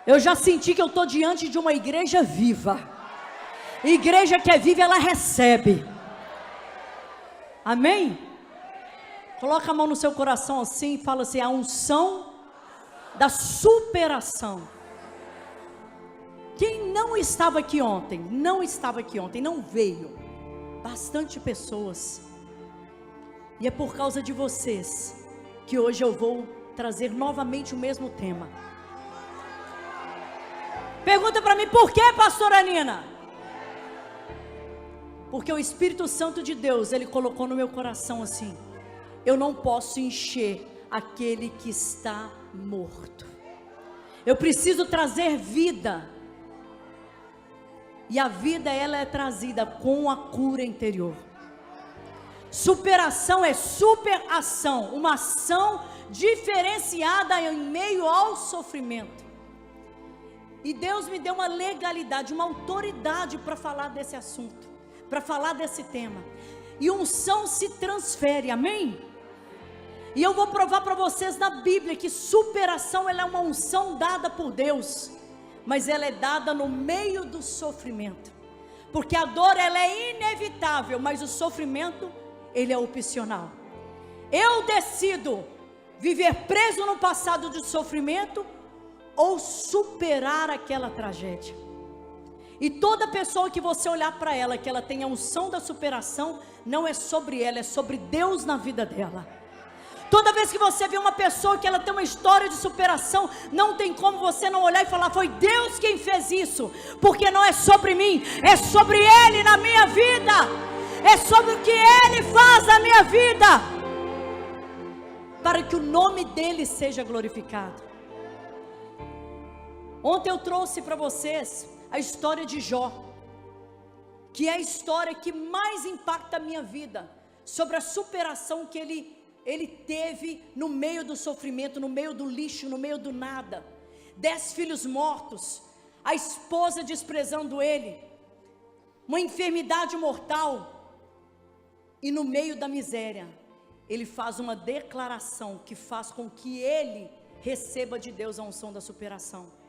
Eu já senti que eu estou diante de uma igreja viva. Igreja que é viva, ela recebe. Amém? Coloca a mão no seu coração assim e fala assim: a unção da superação. Quem não estava aqui ontem, não veio. Bastante pessoas. E é por causa de vocês que hoje eu vou trazer novamente o mesmo tema. Pergunta para mim, por que, pastora Nina? Porque o Espírito Santo de Deus, Ele colocou no meu coração assim: eu não posso encher aquele que está morto. Eu preciso trazer vida. E a vida, ela é trazida com a cura interior. Superação é superação, uma ação diferenciada em meio ao sofrimento. E Deus me deu uma legalidade, uma autoridade para falar desse assunto, para falar desse tema. E unção se transfere, amém? E eu vou provar para vocês na Bíblia que superação, ela é uma unção dada por Deus, mas ela é dada no meio do sofrimento. Porque a dor, ela é inevitável, mas o sofrimento, ele é opcional. Eu decido viver preso no passado de sofrimento ou superar aquela tragédia. E toda pessoa que você olhar para ela, que ela tenha a unção da superação, não é sobre ela, é sobre Deus na vida dela. Toda vez que você vê uma pessoa que ela tem uma história de superação, não tem como você não olhar e falar: foi Deus quem fez isso, porque não é sobre mim, é sobre Ele na minha vida, é sobre o que Ele faz na minha vida, para que o nome dEle seja glorificado. Ontem eu trouxe para vocês a história de Jó, que é a história que mais impacta a minha vida, sobre a superação que ele teve no meio do sofrimento, no meio do lixo, no meio do nada. 10 filhos mortos, a esposa desprezando ele, uma enfermidade mortal, e no meio da miséria, ele faz uma declaração que faz com que ele receba de Deus a unção da superação.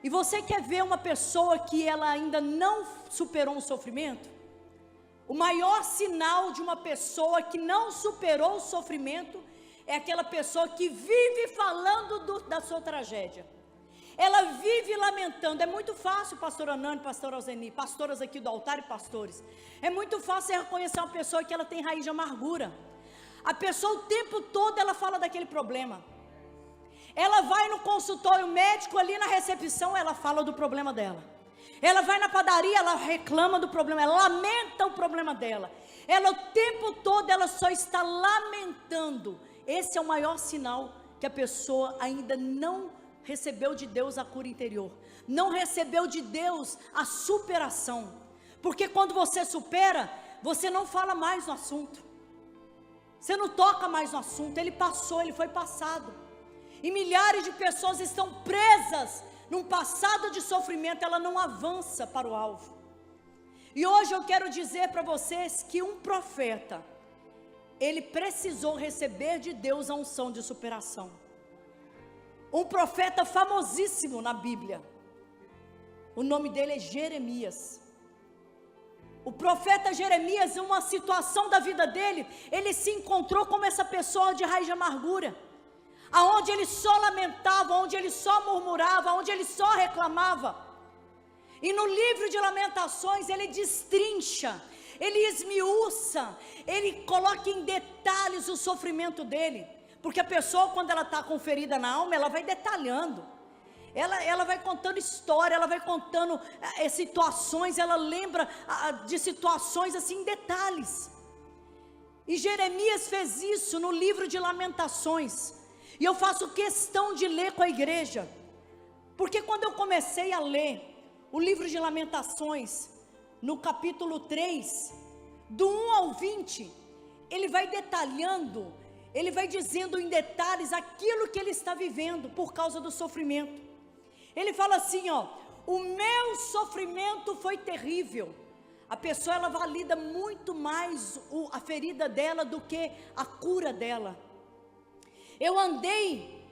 E você quer ver uma pessoa que ela ainda não superou um sofrimento? O maior sinal de uma pessoa que não superou o sofrimento é aquela pessoa que vive falando da sua tragédia. Ela vive lamentando. É muito fácil, pastor Anani, pastor Alzeni, pastoras aqui do altar e pastores. É muito fácil reconhecer uma pessoa que ela tem raiz de amargura. A pessoa o tempo todo ela fala daquele problema. Ela vai no consultório médico, ali na recepção, ela fala do problema dela. Ela vai na padaria, ela reclama do problema, ela lamenta o problema dela. Ela o tempo todo, ela só está lamentando. Esse é o maior sinal que a pessoa ainda não recebeu de Deus a cura interior. Não recebeu de Deus a superação. Porque quando você supera, você não fala mais no assunto. Você não toca mais no assunto, ele passou, ele foi passado. E milhares de pessoas estão presas num passado de sofrimento, ela não avança para o alvo. E hoje eu quero dizer para vocês que um profeta, ele precisou receber de Deus a unção de superação. Um profeta famosíssimo na Bíblia, o nome dele é Jeremias. O profeta Jeremias, em uma situação da vida dele, ele se encontrou como essa pessoa de raiz de amargura, aonde ele só lamentava, onde ele só murmurava, onde ele só reclamava. E no livro de Lamentações ele destrincha, ele esmiuça, ele coloca em detalhes o sofrimento dele, porque a pessoa, quando ela está com ferida na alma, ela vai detalhando, ela vai contando história, ela vai contando situações, ela lembra de situações assim em detalhes. E Jeremias fez isso no livro de Lamentações. E eu faço questão de ler com a igreja, porque quando eu comecei a ler o livro de Lamentações, no capítulo 3, do 1 ao 20, ele vai detalhando, ele vai dizendo em detalhes aquilo que ele está vivendo por causa do sofrimento. Ele fala assim, ó: o meu sofrimento foi terrível. A pessoa, ela valida muito mais a ferida dela do que a cura dela. Eu andei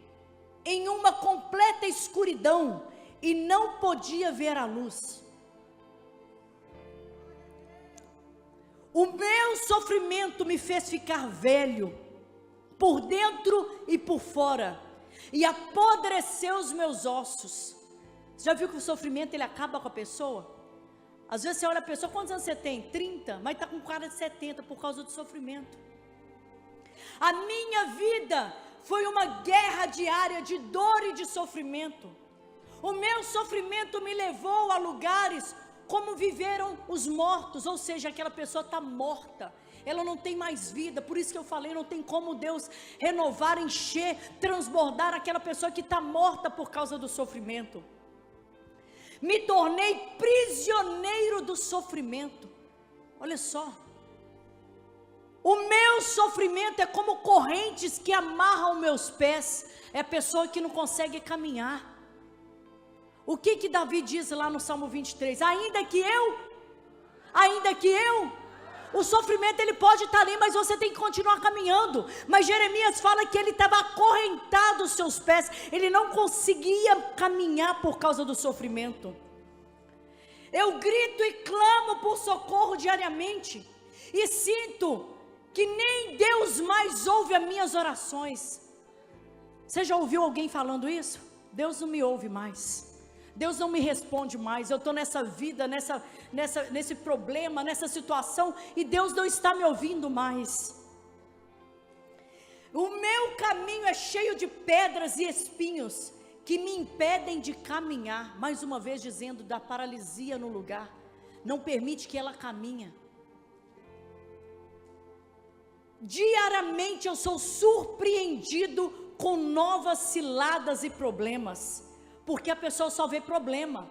em uma completa escuridão e não podia ver a luz. O meu sofrimento me fez ficar velho, por dentro e por fora, e apodreceu os meus ossos. Você já viu que o sofrimento ele acaba com a pessoa? Às vezes você olha a pessoa, quantos anos você tem? 30, mas está com cara de 70 por causa do sofrimento. A minha vida foi uma guerra diária de dor e de sofrimento. O meu sofrimento me levou a lugares como viveram os mortos, ou seja, aquela pessoa está morta, ela não tem mais vida. Por isso que eu falei, não tem como Deus renovar, encher, transbordar aquela pessoa que está morta por causa do sofrimento. Me tornei prisioneiro do sofrimento. Olha só, o meu sofrimento é como correntes que amarram meus pés. É a pessoa que não consegue caminhar. O que Davi diz lá no Salmo 23? Ainda que eu, o sofrimento ele pode estar ali, mas você tem que continuar caminhando. Mas Jeremias fala que ele estava acorrentado os seus pés, ele não conseguia caminhar por causa do sofrimento. Eu grito e clamo por socorro diariamente, e sinto que nem Deus mais ouve as minhas orações. Você já ouviu alguém falando isso? Deus não me ouve mais, Deus não me responde mais, eu estou nessa vida, nesse problema, nessa situação, e Deus não está me ouvindo mais. O meu caminho é cheio de pedras e espinhos, que me impedem de caminhar. Mais uma vez dizendo da paralisia no lugar, não permite que ela caminhe. Diariamente eu sou surpreendido com novas ciladas e problemas, porque a pessoa só vê problema.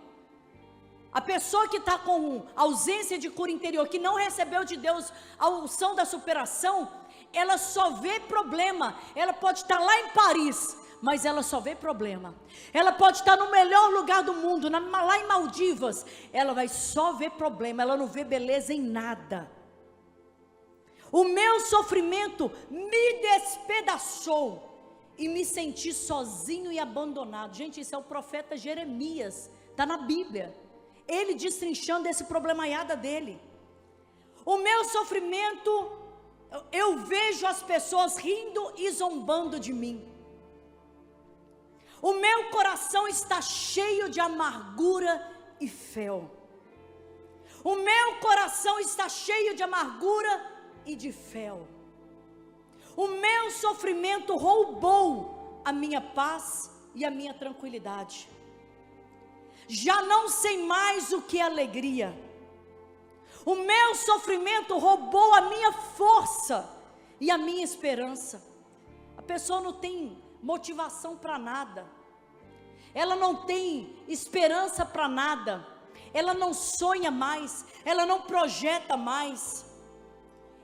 A pessoa que está com ausência de cura interior, que não recebeu de Deus a unção da superação, ela só vê problema. Ela pode estar lá em Paris, mas ela só vê problema. Ela pode estar no melhor lugar do mundo, lá em Maldivas, ela vai só ver problema, ela não vê beleza em nada. O meu sofrimento me despedaçou e me senti sozinho e abandonado. Gente, isso é o profeta Jeremias, está na Bíblia, ele destrinchando esse problemaiada dele. O meu sofrimento, eu vejo as pessoas rindo e zombando de mim. O meu coração está cheio de amargura e fel. O meu coração está cheio de amargura e de fel. O meu sofrimento roubou a minha paz e a minha tranquilidade. Já não sei mais o que é alegria. O meu sofrimento roubou a minha força e a minha esperança. A pessoa não tem motivação para nada, ela não tem esperança para nada, ela não sonha mais, ela não projeta mais.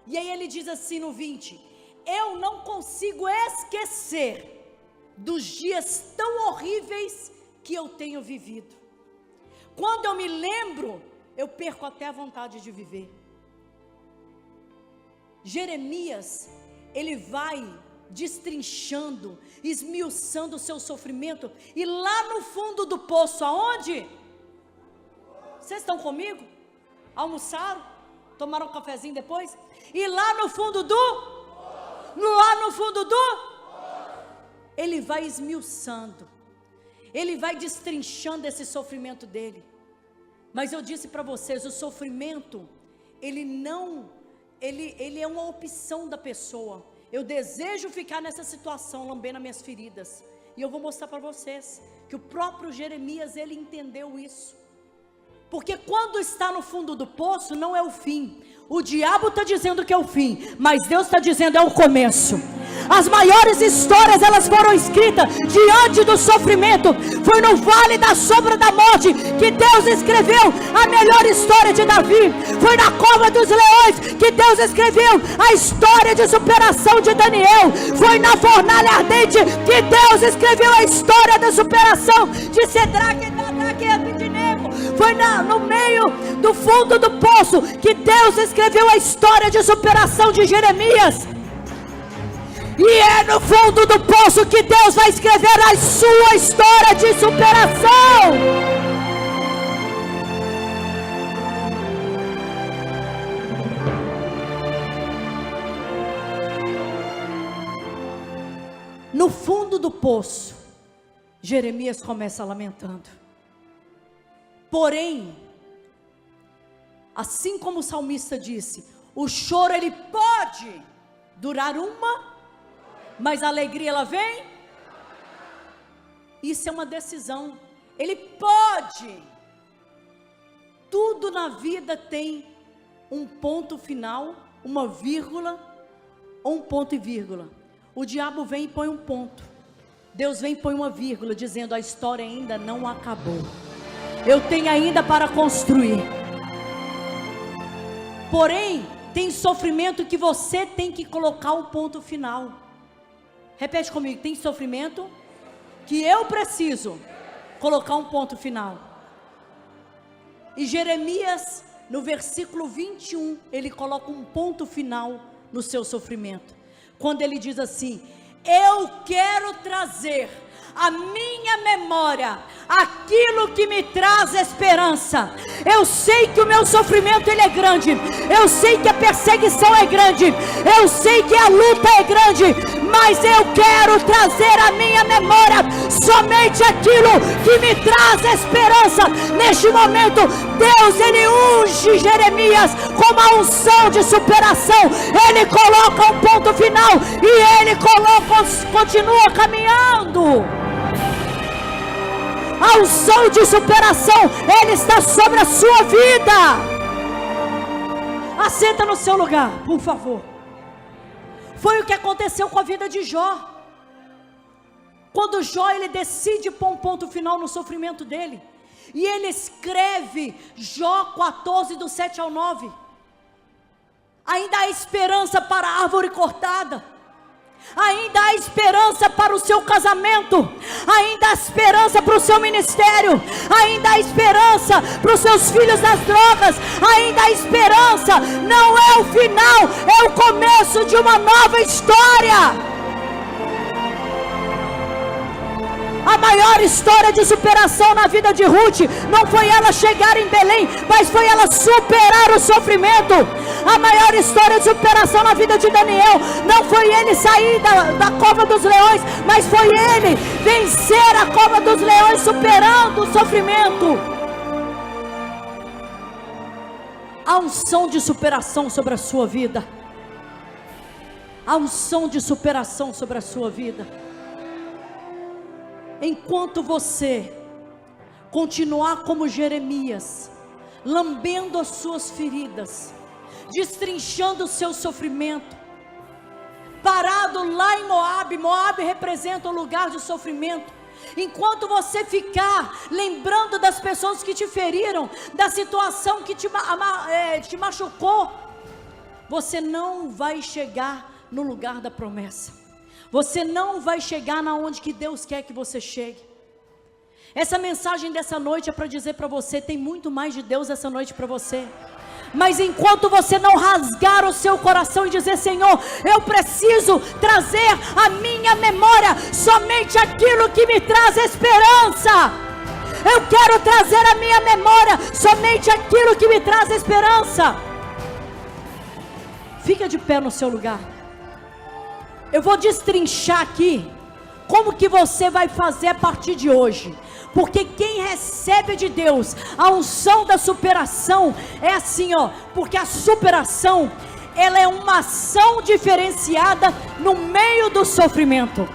E aí ele diz assim no 20: eu não consigo esquecer dos dias tão horríveis que eu tenho vivido. Quando eu me lembro, eu perco até a vontade de viver. Jeremias, ele vai destrinchando, esmiuçando o seu sofrimento, e lá no fundo do poço, aonde? Vocês estão comigo? Almoçaram? Tomaram um cafezinho depois? E lá no fundo ele vai esmiuçando, ele vai destrinchando esse sofrimento dele. Mas eu disse para vocês, o sofrimento, ele é uma opção da pessoa. Eu desejo ficar nessa situação, lambendo as minhas feridas, e eu vou mostrar para vocês, que o próprio Jeremias, ele entendeu isso. Porque quando está no fundo do poço, não é o fim. O diabo está dizendo que é o fim, mas Deus está dizendo é o começo. As maiores histórias, elas foram escritas diante do sofrimento. Foi no vale da sombra da morte que Deus escreveu a melhor história de Davi. Foi na cova dos leões que Deus escreveu a história de superação de Daniel. Foi na fornalha ardente que Deus escreveu a história da superação de Cedraque, Mesaque e Abednego. Foi no meio do fundo do poço que Deus escreveu a história de superação de Jeremias. E é no fundo do poço que Deus vai escrever a sua história de superação. No fundo do poço, Jeremias começa lamentando. Porém, assim como o salmista disse, o choro ele pode durar mas a alegria ela vem. Isso é uma decisão. Ele pode. Tudo na vida tem um ponto final, uma vírgula ou um ponto e vírgula. O diabo vem e põe um ponto. Deus vem e põe uma vírgula, dizendo: a história ainda não acabou. Eu tenho ainda para construir. Porém, tem sofrimento que você tem que colocar um ponto final. Repete comigo: tem sofrimento que eu preciso colocar um ponto final. E Jeremias, no versículo 21, ele coloca um ponto final no seu sofrimento, quando ele diz assim: eu quero trazer à minha memória aquilo que me traz esperança. Eu sei que o meu sofrimento ele é grande, eu sei que a perseguição é grande, eu sei que a luta é grande, mas eu quero trazer à minha memória somente aquilo que me traz esperança. Neste momento, Deus ele unge Jeremias com uma unção de superação. Ele coloca um ponto final e ele continua caminhando. A unção de superação, ele está sobre a sua vida. Assenta no seu lugar, por favor. Foi o que aconteceu com a vida de Jó. Quando Jó ele decide pôr um ponto final no sofrimento dele, e ele escreve Jó 14 do 7 ao 9. Ainda há esperança para a árvore cortada. Ainda há esperança para o seu casamento, ainda há esperança para o seu ministério, ainda há esperança para os seus filhos das drogas, ainda há esperança. Não é o final, é o começo de uma nova história. A maior história de superação na vida de Ruth não foi ela chegar em Belém, mas foi ela superar o sofrimento. A maior história de superação na vida de Daniel não foi ele sair da cova dos leões, mas foi ele vencer a cova dos leões superando o sofrimento. A unção de superação sobre a sua vida. A unção de superação sobre a sua vida. Enquanto você continuar como Jeremias, lambendo as suas feridas, destrinchando o seu sofrimento, parado lá em Moabe, Moabe representa o lugar de sofrimento. Enquanto você ficar lembrando das pessoas que te feriram, da situação que te machucou, você não vai chegar no lugar da promessa. Você não vai chegar na onde que Deus quer que você chegue. Essa mensagem dessa noite é para dizer para você: tem muito mais de Deus essa noite para você. Mas enquanto você não rasgar o seu coração e dizer: Senhor, eu preciso trazer à minha memória somente aquilo que me traz esperança. Eu quero trazer à minha memória somente aquilo que me traz esperança. Fica de pé no seu lugar. Eu vou destrinchar aqui como que você vai fazer a partir de hoje. Porque quem recebe de Deus a unção da superação é assim, ó. Porque a superação, ela é uma ação diferenciada no meio do sofrimento.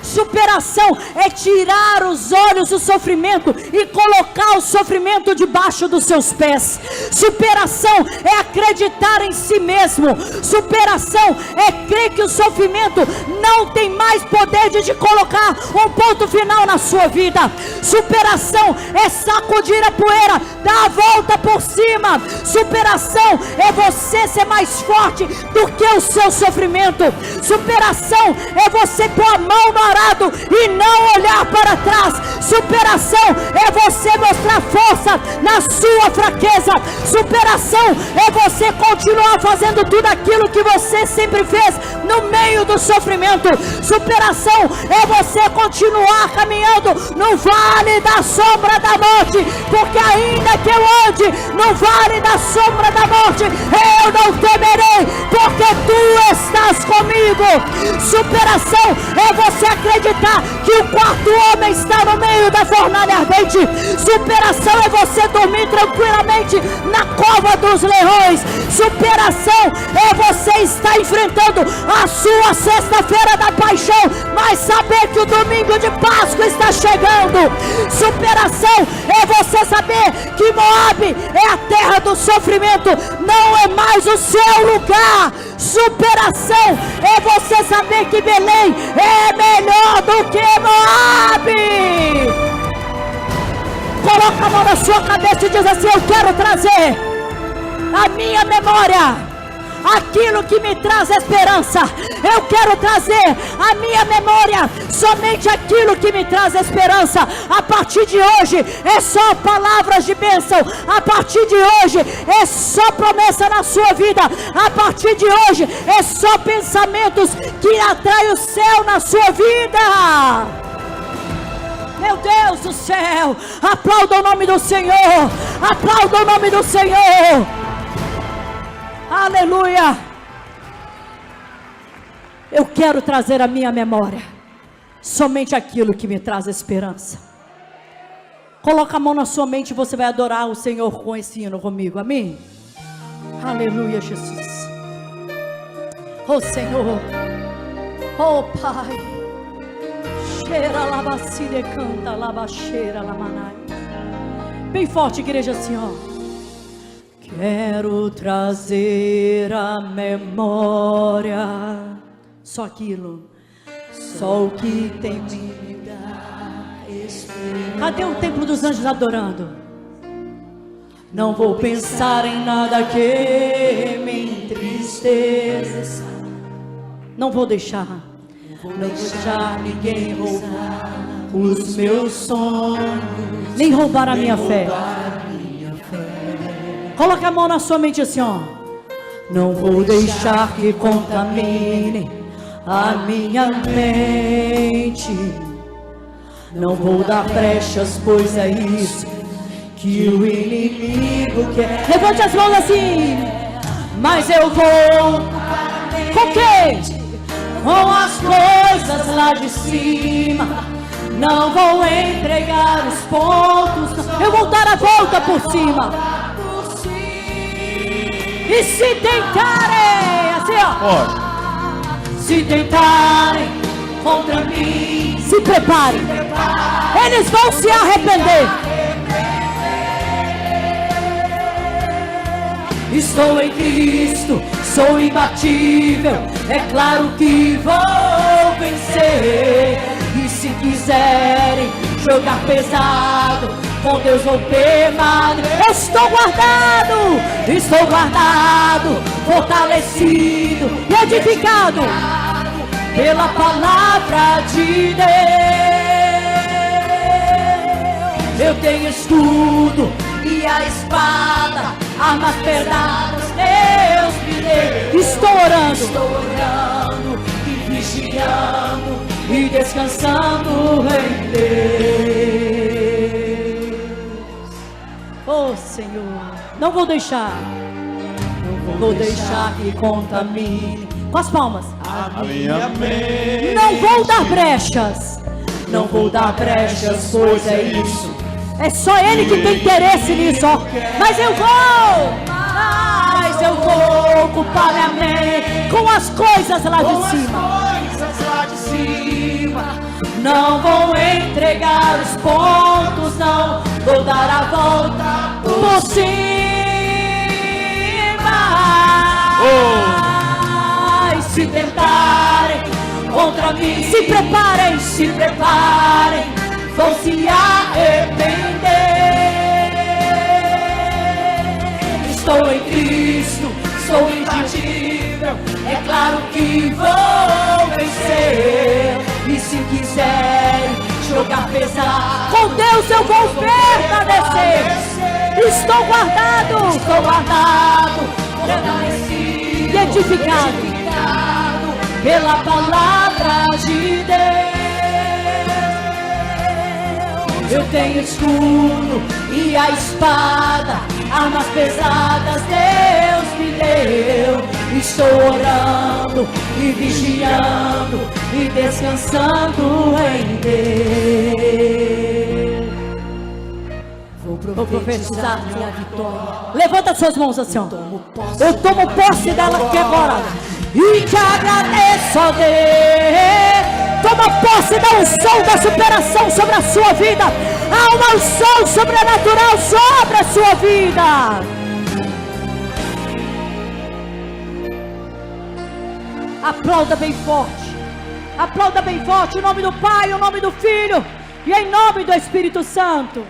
Superação é tirar os olhos do sofrimento e colocar o sofrimento debaixo dos seus pés. Superação é acreditar em si mesmo. Superação é crer que o sofrimento não tem mais poder de colocar um ponto final na sua vida. Superação é sacudir a poeira, dar a volta por cima. Superação é você ser mais forte do que o seu sofrimento. Superação é você pôr a mão no superado e não olhar para trás. Superação é você mostrar força na sua fraqueza. Superação é você continuar fazendo tudo aquilo que você sempre fez no meio do sofrimento. Superação é você continuar caminhando no vale da sombra da morte, porque ainda que eu ande no vale da sombra da morte, eu não temerei, porque tu estás comigo. Superação é você acreditar que o quarto homem está no meio da fornalha ardente. Superação é você dormir tranquilamente na cova dos leões. Superação é você estar enfrentando a sua sexta-feira da paixão, mas saber que o domingo de Páscoa está chegando. Superação é você saber que Moabe é a terra do sofrimento, não é mais o seu lugar. Superação é você saber que Belém é melhor do que Moabe. Coloca a mão na sua cabeça e diz assim: eu quero trazer a minha memória aquilo que me traz esperança. Eu quero trazer a minha memória somente aquilo que me traz esperança. A partir de hoje é só palavras de bênção. A partir de hoje é só promessa na sua vida. A partir de hoje é só pensamentos que atraem o céu na sua vida. Meu Deus do céu, aplauda o nome do Senhor, aplauda o nome do Senhor. Aleluia. Eu quero trazer à minha memória somente aquilo que me traz esperança. Coloca a mão na sua mente e você vai adorar o Senhor com esse hino comigo, amém? Aleluia, Jesus. Oh Senhor, oh Pai, cheira labacine canta labacheira lamanai. Bem forte, igreja, assim, ó. Quero trazer à memória só aquilo, só o que tem me dá esperança. Cadê o templo dos anjos adorando? Não vou pensar em nada que me entristeça. Não vou deixar ninguém roubar os meus sonhos, nem roubar a minha fé. Coloca a mão na sua mente assim, ó. Não vou deixar que contamine a minha mente. Não vou dar brechas, pois é isso que o inimigo quer. Levante as mãos assim. Mas eu vou com quem? Com as coisas lá de cima. Não vou entregar os pontos. Eu vou dar a volta por cima. E se tentarem, assim ó, se tentarem contra mim, se preparem, eles vão se arrepender. Estou em Cristo, sou imbatível, é claro que vou vencer. E se quiserem jogar pesado, com Deus vou permanecer. Eu estou guardado, fortalecido e edificado pela palavra de Deus. Eu tenho escudo e a espada, armas pesadas Deus me deu. Estou orando e vigiando e descansando em Deus. Oh Senhor, não vou deixar que contamine. Com as palmas. A minha mente. Não vou dar brechas. Não vou dar brechas, pois é isso. É só Ele que tem interesse nisso, ó. Mas eu vou ocupar minha mente com as coisas lá de cima. Não vou entregar os pontos, não vou dar a volta por cima. Se tentarem contra mim, se preparem, vão se arrepender. Estou em Cristo, sou imbatível, é claro que vou vencer. E se se quiser jogar pesado, com Deus eu vou permanecer. Estou guardado, fortalecido e edificado pela palavra de Deus. Eu tenho escudo e a espada, armas pesadas Deus me deu. Estou orando e vigiando e descansando em Deus. Vou profetizar minha vitória. Levanta suas mãos assim, ó. Eu tomo posse dela aqui agora. E te agradeço, ó Deus. Toma posse da unção da superação sobre a sua vida. Há uma unção sobrenatural sobre a sua vida. Aplauda bem forte. Aplauda bem forte. Em nome do Pai, em nome do Filho e em nome do Espírito Santo.